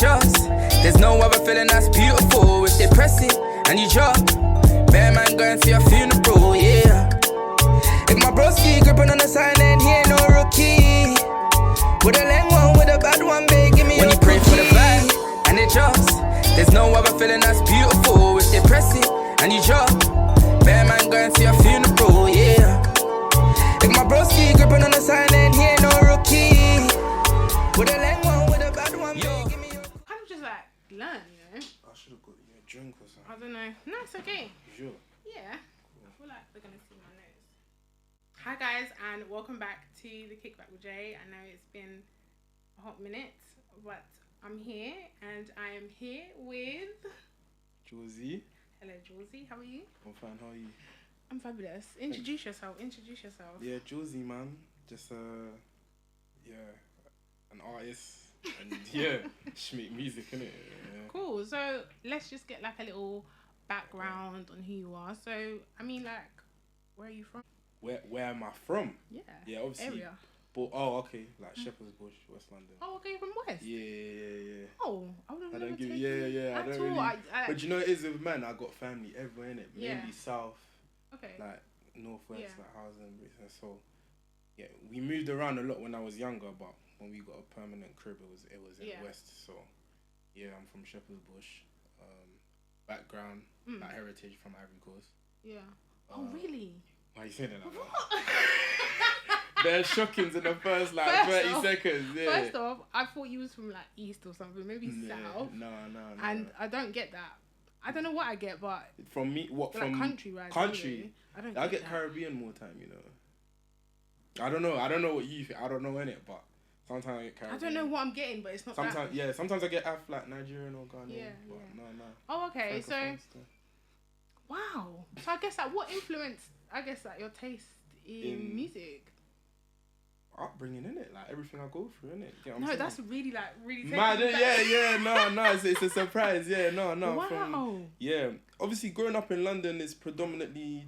it's yours. There's no other feeling that's beautiful. If they press it and you drop, bear man going to your funeral, yeah. If my broski gripping on the sign and he ain't no rookie, with a lame one, with a bad one, babe, give me when your you pray for the vibe and it drops, there's no other feeling that's beautiful. If they press it and you drop, bear man going to your funeral, yeah. If my broski gripping on the sign and he ain't no rookie, with a lame one, with a bad one, babe, give me your... Kind of just like learn, you know. I should have got you a drink or something. I don't know. No, it's okay. Sure. Yeah. Cool. I feel like they're gonna see my nose. Hi guys, and welcome back to the Kickback with Jay. I know it's been a hot minute, but I'm here, and I am here with Jorsey. Hello, Jorsey. How are you? I'm fine, how are you? I'm fabulous. Introduce yourself. Yeah, Jorsey, man. Just, an artist. And yeah, just make music, innit? Yeah. Cool. So let's just get like a little background on who you are. So, I mean, like, where are you from? Where am I from? Yeah. Yeah, obviously. Area. But, okay, like Shepherd's Bush, West London. Oh, okay, from West. Yeah. Oh, I would have never taken I don't really. I But you know, it is with man. I got family everywhere in it. Yeah. Mainly south, okay. like northwest, Yeah. like housing, and so yeah, we moved around a lot when I was younger. But when we got a permanent crib, it was in Yeah. West. So yeah, I'm from Shepherd's Bush. Background, like heritage from Ivory Coast. Yeah. Oh, really? Why are you saying that? There's shockings in the first 30 seconds. Yeah. First off, I thought you was from like East or something, maybe South. No. And I don't get that. I don't know what I get, but from me, what like from country, right? Country. Anyway, I get Caribbean more time, you know. I don't know what you think. I don't know in it, but sometimes I get Caribbean. I don't know what I'm getting, but it's not. Sometimes, yeah. Sometimes I get like Nigerian or Ghanaian. Yeah. No. Oh, okay. So, Francophone. wow. So I guess like what influenced? I guess like your taste in music. Upbringing, innit? Like everything I go through, innit? You know what I'm No, saying? that's really mad. No. It's a surprise. Yeah, no. Wow. Obviously, growing up in London is predominantly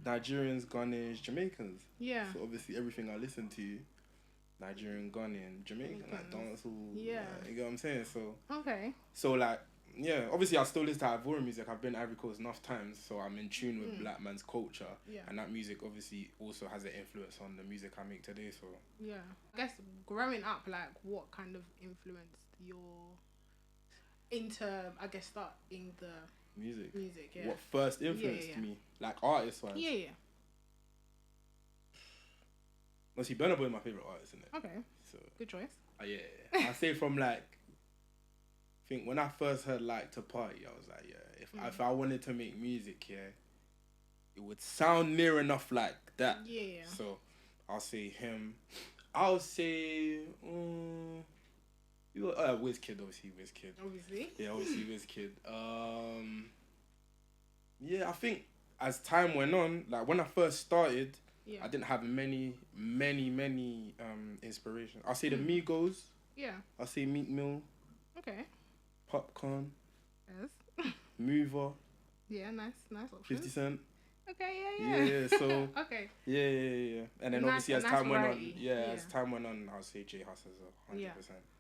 Nigerians, Ghanaians, Jamaicans. Yeah. So obviously, everything I listen to, Nigerian, Ghanaian, Jamaican, like dancehall. Yeah. You get what I'm saying? So. Okay. So like. Yeah, obviously I still listen to Ivorian music. I've been to Ivory Coast enough times, so I'm in tune with black man's culture. Yeah. And that music obviously also has an influence on the music I make today. So yeah, I guess growing up, like, what kind of influenced your starting the music. Yeah. What first influenced me, like artist wise? Yeah. Obviously, Burna Boy is my favorite artist, isn't it? Okay. So good choice. Yeah. I say from like. I think when I first heard Like to Party, I was like, yeah, if I wanted to make music, yeah, it would sound near enough like that. Yeah. So I'll say him. I'll say Wizkid, obviously Wizkid. Obviously. Yeah, obviously Wizkid. Yeah, I think as time went on, like when I first started, I didn't have many inspiration. I'll say the Migos. Yeah. I'll say Meek Mill. Okay. Popcorn. Yes. Mover. Yeah, nice option. 50 Cent. Okay, yeah. Yeah, so. Okay. Yeah. And then nice, obviously as time went on, as time went on, I'll say J Hus as a 100%. Yeah.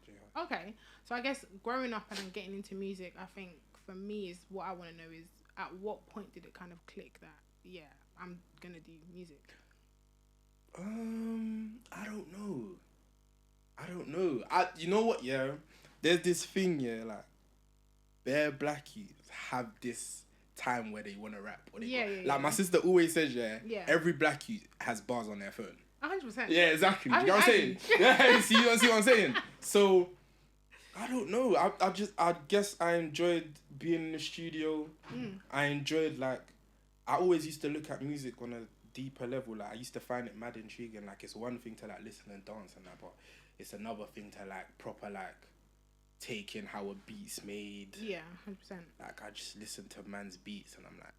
J Hus. Okay, so I guess growing up and then getting into music, I think for me is what I want to know is at what point did it kind of click that, yeah, I'm going to do music? I don't know. You know what, yeah? There's this thing, yeah, like, bare blackies have this time where they want to rap. Or like, my sister always says, every blackie has bars on their phone. 100%. Yeah, exactly. You know what I'm saying? Yeah, see what I'm saying? So, I don't know. I guess I enjoyed being in the studio. I enjoyed, like, I always used to look at music on a deeper level. Like, I used to find it mad intriguing. Like, it's one thing to, like, listen and dance and that, but it's another thing to, like, proper, like, take in how a beat's made. Yeah, 100%. Like, I just listened to man's beats and I'm like,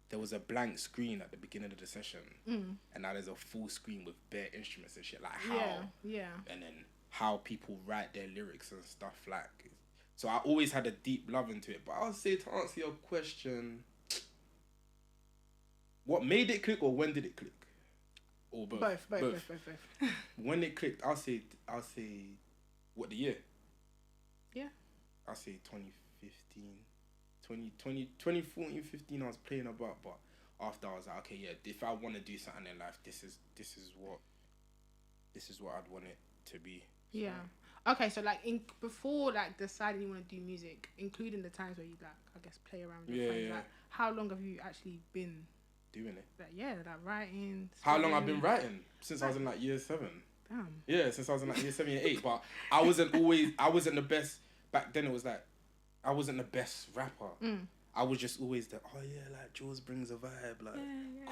there was a blank screen at the beginning of the session and now there's a full screen with bare instruments and shit. Like, how? Yeah. And then how people write their lyrics and stuff, like. So I always had a deep love into it. But I'll say, to answer your question, what made it click or when did it click? Or both? Both. When it clicked, I'll say, what, the year? Yeah. I say 2015. 2014, 15, I was playing about, but after I was like, okay, yeah, if I want to do something in life, this is what I'd want it to be. So. Yeah. Okay, so like before like deciding you want to do music, including the times where you like I guess play around with your friends, like how long have you actually been doing it? Like writing. How long I've been writing? Since I was in like year 7. Damn. Yeah, since I was in like year 7, year 8. But I wasn't the best back then. It was like I wasn't the best rapper. I was just always the like Jules brings a vibe, like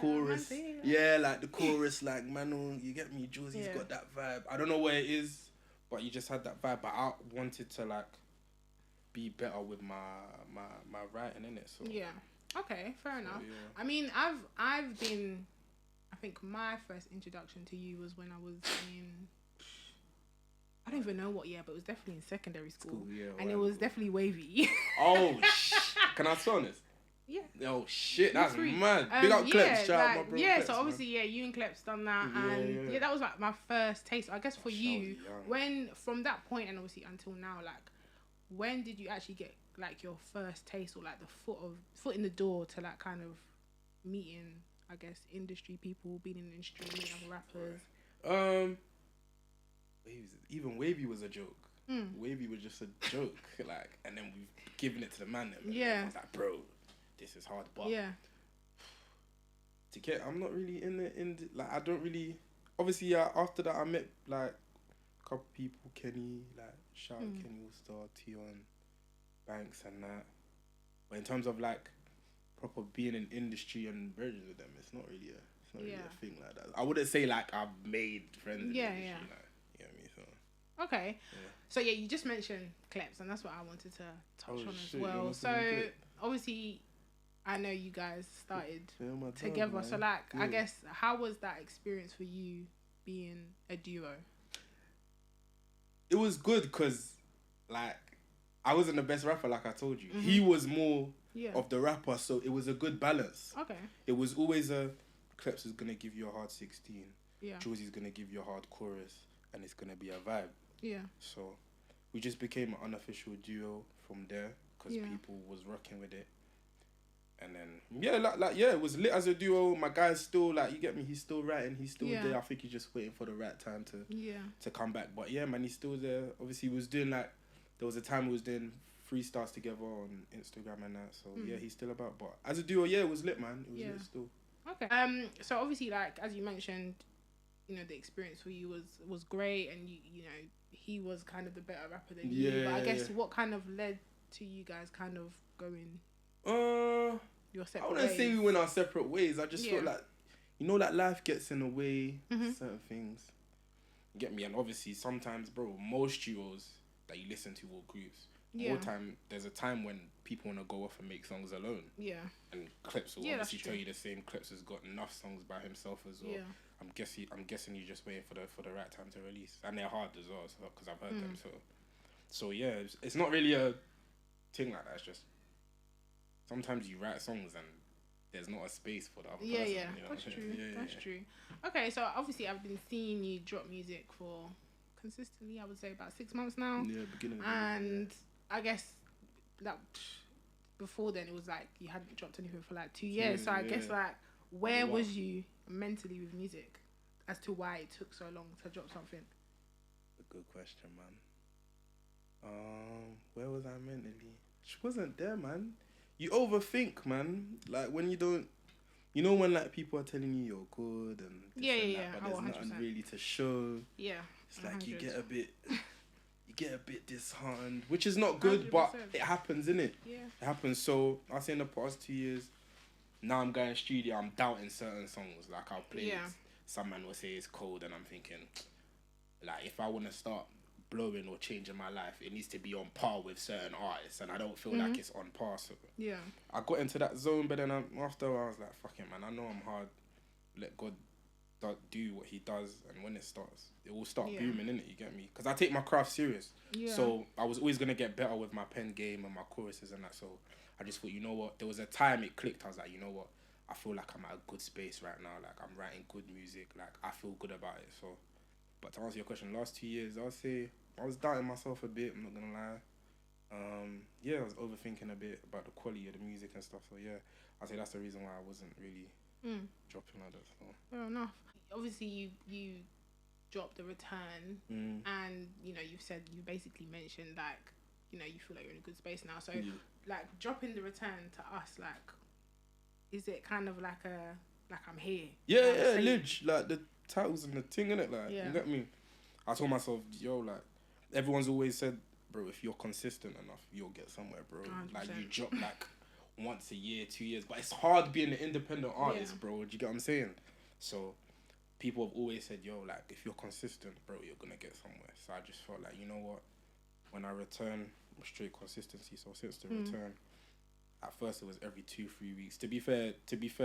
chorus. Yeah, like the chorus, like Manu, you get me? Jules, he's got that vibe. I don't know where it is, but you just had that vibe. But I wanted to like be better with my writing in it. So yeah, okay, fair enough. Yeah. I mean, I've been. I think my first introduction to you was when I was in. I don't even know what year, but it was definitely in secondary school. And it was definitely wavy. Oh, can I be honest? Yeah. Oh shit, that's mad. Big up Kleps, shout out my bro. Yeah, Kleps, so obviously, you and Kleps done that, and that was like my first taste. I guess for you, when from that point and obviously until now, like, when did you actually get like your first taste or like the foot in the door to like kind of meeting, I guess, industry people, being in the industry, meeting other rappers? Even Wavy was a joke. Wavy was just a joke, like, and then we've given it to the man. And I was like, bro, this is hard, but I'm not really like I don't really. Obviously, after that, I met like a couple people, Kenny, like shout out Kenny Allstar, Tion, Banks, and that. But in terms of like proper being in industry and bridges with them, it's not really a thing like that. I wouldn't say like I've made friends in the industry, like. Okay, so you just mentioned Kleps, and that's what I wanted to touch on as well. So obviously, I know you guys started together. Man. So like, I guess how was that experience for you being a duo? It was good because, like, I wasn't the best rapper, like I told you. He was more of the rapper, so it was a good balance. Okay. It was always Kleps is gonna give you a hard 16. Yeah. Jorsey's gonna give you a hard chorus, and it's gonna be a vibe. Yeah. So we just became an unofficial duo from there because people was rocking with it. And then it was lit as a duo. My guy's still like, you get me, he's still writing, he's still there. I think he's just waiting for the right time to come back. But yeah, man, he's still there. Obviously he was doing like, there was a time he was doing freestyles together on Instagram and that. So yeah, he's still about. But as a duo, it was lit, man. It was lit still. Okay. So obviously, like as you mentioned, you know, the experience for you was great, and you know, he was kind of the better rapper than you. But I guess what kind of led to you guys kind of going your separate ways? I wouldn't say we went our separate ways. I just felt like, you know, that life gets in the way, certain things. You get me? And obviously sometimes, bro, most duos that you listen to or groups, all time, there's a time when people want to go off and make songs alone. Yeah. And Kleps will obviously tell you the same. Kleps has got enough songs by himself as well. Yeah. I'm guessing you're just waiting for the right time to release, and they're hard as well, because I've heard them. So yeah, it's not really a thing like that. It's just sometimes you write songs and there's not a space for the other person. Yeah, that's true. That's true. Okay, so obviously I've been seeing you drop music for consistently, I would say about 6 months now. Yeah, beginning. And I guess that before then it was like you hadn't dropped anything for like 2 years. So I guess like where was you mentally with music as to why it took so long to drop something? A good question, man. Where was I mentally? She wasn't there, man. You overthink, man. Like when you don't, you know, when like people are telling you you're good and this and that, but there's nothing really to show. Yeah, it's like 100. you get a bit disheartened, which is not good, 100%. But it happens, innit? Yeah, it happens. So I say in the past 2 years, now I'm going to studio, I'm doubting certain songs. Like I'll play it, some man will say it's cold, and I'm thinking, like if I want to start blowing or changing my life, it needs to be on par with certain artists, and I don't feel like it's on par. So I got into that zone, but then after I was like, fuck it, man, I know I'm hard. Let God do what he does, and when it starts, it will start booming, innit? You get me? Because I take my craft serious. So I was always gonna get better with my pen game and my choruses and that. So I just thought, you know what? There was a time it clicked. I was like, you know what? I feel like I'm at a good space right now. Like I'm writing good music. Like I feel good about it. So, but to answer your question, last 2 years, I'll say I was doubting myself a bit. I'm not gonna lie. Yeah, I was overthinking a bit about the quality of the music and stuff. So yeah, I say that's the reason why I wasn't really dropping like that. So. Fair enough. Obviously, you dropped the return, and you've said, you basically mentioned like you feel like you're in a good space now. So like dropping the return to us, like, is it kind of like I'm here? Yeah, Lidge, like the titles and the thing, innit? Like, you get me? I told myself, yo, like, everyone's always said, bro, if you're consistent enough, you'll get somewhere, bro. 100%. Like, you drop, like, once a year, 2 years. But it's hard being an independent artist, bro. Do you get what I'm saying? So, people have always said, yo, like, if you're consistent, bro, you're going to get somewhere. So, I just felt like, you know what? When I return, straight consistency. So, since the return, at first it was every 2-3 weeks. To be fair,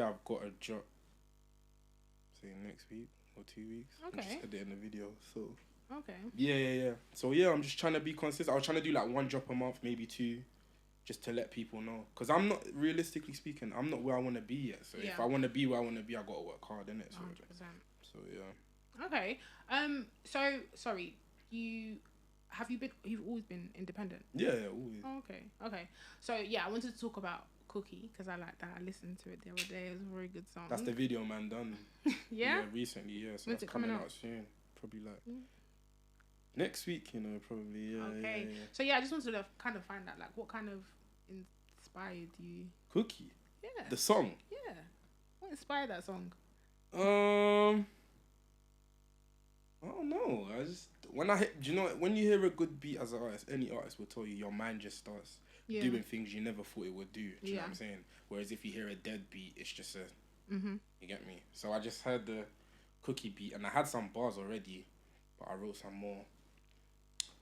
I've got a drop, say, next week or 2 weeks. Okay. I'm just editing the video, so... Okay. Yeah. So yeah, I'm just trying to be consistent. I was trying to do like 1 drop a month, maybe 2, just to let people know. Because I'm not, realistically speaking, I'm not where I want to be yet. So if I want to be where I want to be, I got to work hard, innit? So, 100%. So yeah. Okay. So sorry, you've always been independent? Yeah, always. Oh, okay. So yeah, I wanted to talk about Cookie because I like that. I listened to it the other day. It was a very good song. That's the video man done. Yeah? Recently, yeah. So When's that's it coming coming out? out soon. Probably like next week, probably. Yeah. Okay. Yeah. So yeah, I just wanted to kind of find out like what kind of inspired you. Cookie. Yeah. The song. Yeah. What inspired that song? I don't know. I just when you hear a good beat as an artist, any artist will tell you your mind just starts doing things you never thought it would do. Do you know what I'm saying? Whereas if you hear a dead beat, it's just you get me? So I just heard the Cookie beat and I had some bars already, but I wrote some more.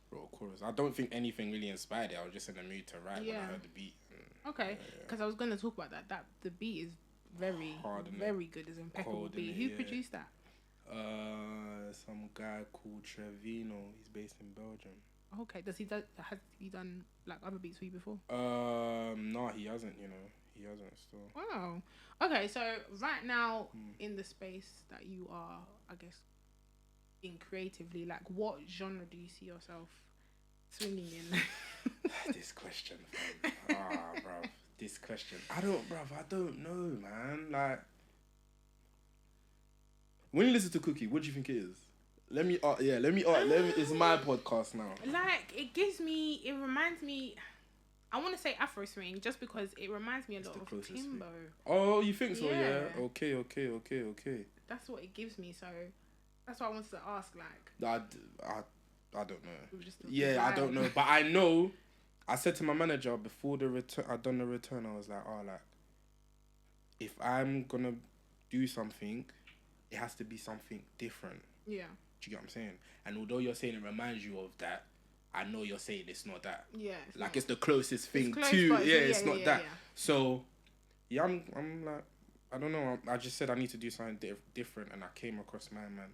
Wrote a chorus. I don't think anything really inspired it. I was just in the mood to write when I heard the beat. Okay, because I was going to talk about that. The beat is very hard, very good. It's an impeccable beat. Who produced that? Some guy called Trevino. He's based in Belgium. Okay, has he done like other beats for you before? No, he hasn't. He hasn't still. Wow. Okay, so right now in the space that you are, I guess, in creatively, like what genre do you see yourself swinging in? This question, fam. Bruv. This question. I don't know, man. Like, when you listen to Cookie, what do you think it is? It's my podcast now. Like, it reminds me, I want to say Afro swing, just because it reminds me a lot of Timbo. Oh, you think so? Yeah. Okay. That's what it gives me, so that's why I wanted to ask, like... I don't know. I don't know. But I know, I said to my manager before the return, I'd done the return, I was like, if I'm going to do something, it has to be something different. Yeah. Do you get what I'm saying? And although you're saying it reminds you of that, I know you're saying it's not that. Yeah. It's the closest thing close, to... but it's not that. Yeah. So, yeah, I'm like... I don't know. I just said I need to do something different, and I came across my man.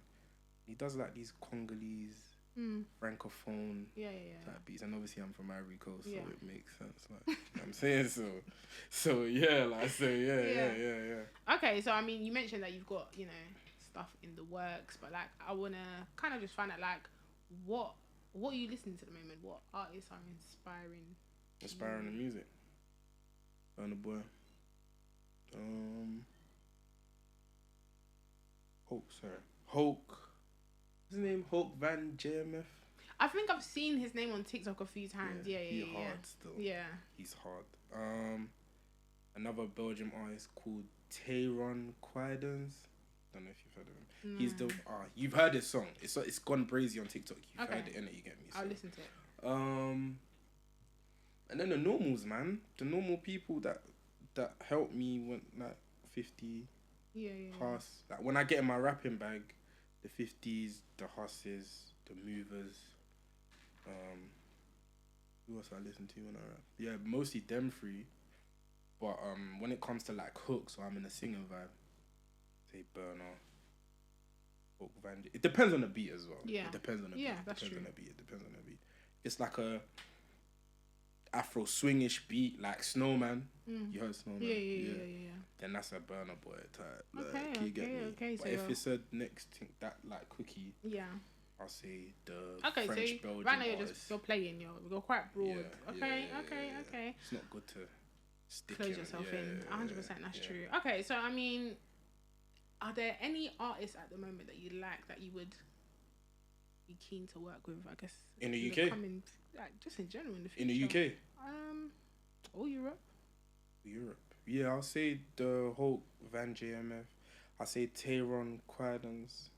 He does like these Congolese, francophone type beats, and obviously I'm from Ivory Coast, so it makes sense. Like, you know what I'm saying? Yeah. Okay, so I mean, you mentioned that you've got stuff in the works, but like I wanna kind of just find out like what are you listening to at the moment? What artists are inspiring the music? Burna Boy. Hulk. What's his name? Hulk Van JMF. I think I've seen his name on TikTok a few times. Yeah. He's hard still. Yeah. He's hard. Another Belgian artist called Tayron Quidens. Don't know if you've heard of him. He's the you've heard his song. It's gone crazy on TikTok. You've heard it, innit? You get me? So. I'll listen to it. And then the normals, man. The normal people that helped me when like 50 Huss. Like when I get in my rapping bag, the 50s, the Husses, the Movers. Who else I listen to when I rap? Yeah, mostly them three. But when it comes to like hooks, or I'm in a singing vibe, say Burner, Hulk Van. It depends on the beat as well. Yeah. It depends on the beat. That's true. It depends on the beat. It's like a Afro swingish beat, like Snowman. You heard Snowman? Yeah. Then that's a Burna Boy type. Okay. You get me? Okay. But if it's a next thing that like Cookie, I'll say the Okay, French so Belgian right now artists. you're playing. You're quite broad. Okay. It's not good to stick Close yourself in. 100%. That's true. Okay, so I mean, are there any artists at the moment that you like that you would be keen to work with? I guess In the UK? Like, just in general in the future. In the UK? Or Europe. Europe. Yeah, I'll say the Hulk, Van JMF. I'll say Tayron Quadens.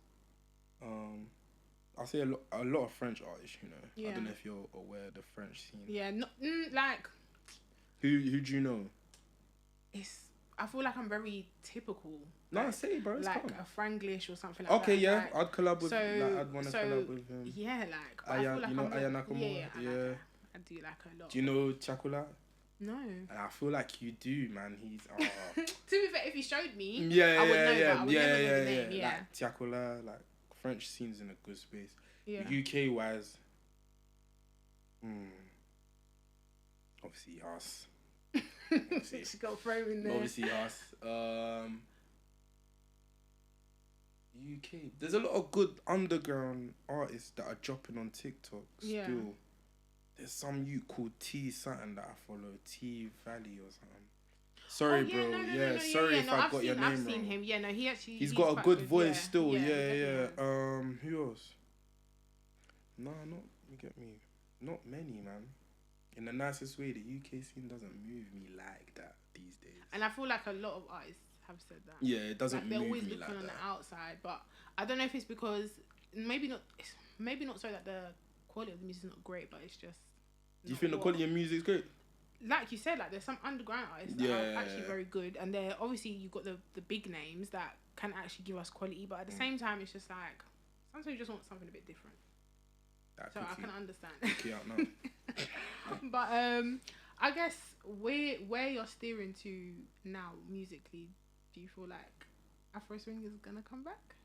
I'll say a lot of French artists, you know. Yeah. I don't know if you're aware of the French scene. Yeah, no, like... Who do you know? I feel like I'm very typical. No, like, say, bro. It's like calm. a Franglish or something like that. Okay, yeah. Like, I'd collab with... I'd want to collab with him. Yeah, like... I feel like you know Aya Nakamura? Yeah. I do like her a lot. Do you know Chakula? No. And I feel like you do, man. He's... To be fair, if you showed me, I would yeah, know, but I would never know the name. Yeah. Like Chakula, like French scene's in a good space. Yeah. UK wise, obviously us. She got thrown in there. Obviously us. UK. There's a lot of good underground artists that are dropping on TikTok still. There's some youth called T something that I follow, T Valley or something. Sorry, bro. No, sorry if I got your name wrong. I've seen him. Yeah, no, he's got a good voice still. Yeah. Who else? No, you get me. Not many, man. In the nicest way, the UK scene doesn't move me like that these days. And I feel like a lot of artists have said that. Yeah, it doesn't like, move me like that. They're always looking on the outside, but I don't know if it's because maybe not so that the quality of the music is not great, but it's just. Do you think the quality of music is great? Like you said, like there's some underground artists that are actually very good, and they're obviously you've got the big names that can actually give us quality, but at the same time, it's just like sometimes you just want something a bit different. So I can understand. Out now. But I guess where you're steering to now musically, do you feel like Afro swing is gonna come back?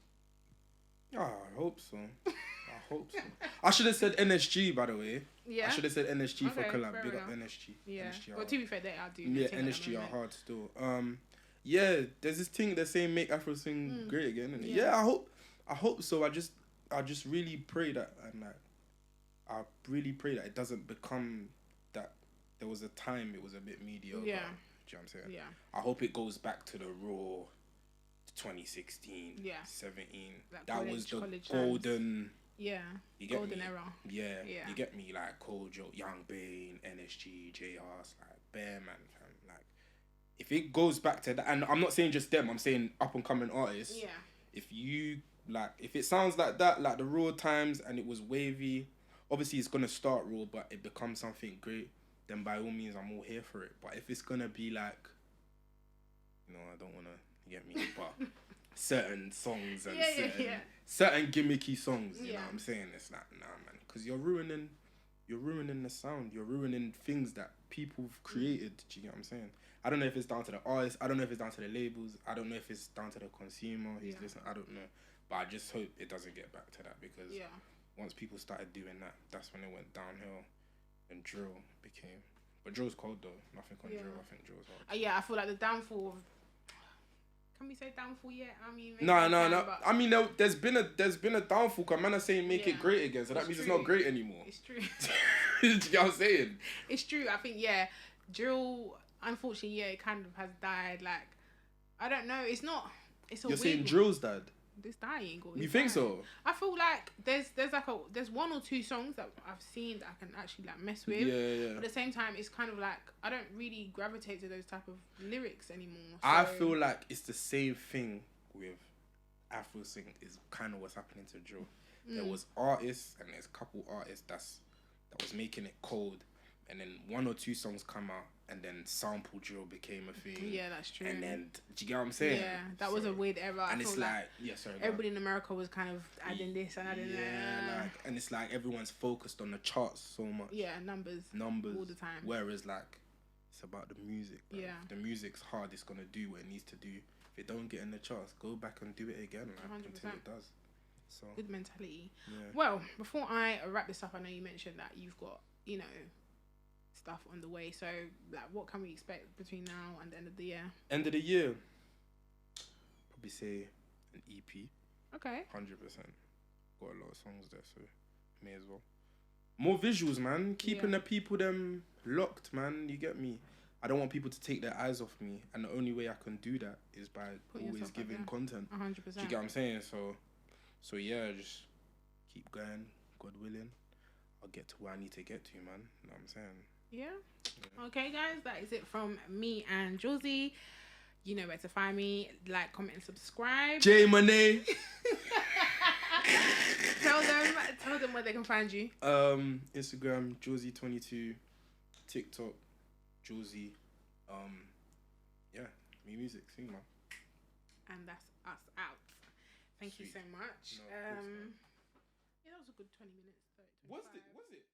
Oh, I hope so. I should have said NSG, by the way. Yeah. I should have said NSG for collab. Big enough. up NSG. Yeah. NSG Well, to be fair, they are doing. Yeah, NSG are hard still. Yeah, there's this thing they're saying make Afro swing great again. And yeah, I hope so. I just really pray that, and like, I really pray that it doesn't become that. There was a time it was a bit mediocre. Yeah. Do you know what I'm saying? Yeah. I hope it goes back to the raw 2016, 17. Like that was the times. golden. Yeah. Golden era. Yeah. You get me, like Kojo, Young Bane, NSG, J Hars, like Bear Man, fam. Like, if it goes back to that, and I'm not saying just them, I'm saying up and coming artists. Yeah. If it sounds like that, like the raw times, and it was wavy, obviously it's gonna start raw, but it becomes something great, then by all means I'm all here for it. But if it's gonna be like, I don't wanna get me, but certain songs and certain gimmicky songs, you know what I'm saying? It's like, nah, man, because you're ruining the sound, you're ruining things that people have created. Do you get what I'm saying? I don't know if it's down to the artist, I don't know if it's down to the labels, I don't know if it's down to the consumer who's listening, I don't know. But I just hope it doesn't get back to that, because once people started doing that, that's when it went downhill and drill became. But drill's cold though, nothing on drill. I think drill's hard. Yeah, I feel like the downfall of. Can we say downfall yet? I mean, no. I mean, there's been a downfall. Cause man are saying make it great again, so that means it's not great anymore. It's true. Do you know what I'm saying? It's true. I think drill. Unfortunately, it kind of has died. Like, I don't know. It's not. It's a. You're saying drill's died. This dying. You think so? I feel like there's one or two songs that I've seen that I can actually like mess with. Yeah. But at the same time, it's kind of like I don't really gravitate to those type of lyrics anymore. So. I feel like it's the same thing with Afro Sing. Is kind of what's happening to drill. There was artists and there's a couple artists that was making it cold, and then one or two songs come out, and then sample drill became a thing. Yeah, that's true. And then, do you get what I'm saying? Yeah, that was a weird era. And it's like, everybody in America was kind of adding this and adding that. Yeah, and it's like everyone's focused on the charts so much. Yeah, numbers all the time. Whereas like, it's about the music. Bro. Yeah. If the music's hard, it's gonna do what it needs to do. If it don't get in the charts, go back and do it again, like 100%. Until it does. So good mentality. Yeah. Well, before I wrap this up, I know you mentioned that you've got, stuff on the way. So, like, what can we expect between now and the end of the year? End of the year, probably say an EP. Okay. 100%. got a lot of songs there, so may as well. More visuals, man. Keeping the people them locked, man. You get me? I don't want people to take their eyes off me, and the only way I can do that is by always giving content. 100%. Do you get what I'm saying? So yeah, just keep going. God willing, I'll get to where I need to get to, man. You know what I'm saying? Yeah. Okay, guys, that is it from me and Jorsey. You know where to find me. Like, comment, and subscribe. Jae Mo. Tell them where they can find you. Instagram Jorsey22, TikTok Jorsey. Yeah, me music, sing, man. And that's us out. Thank you so much. No, yeah, that was a good 20 minutes. 30, 25. Was it?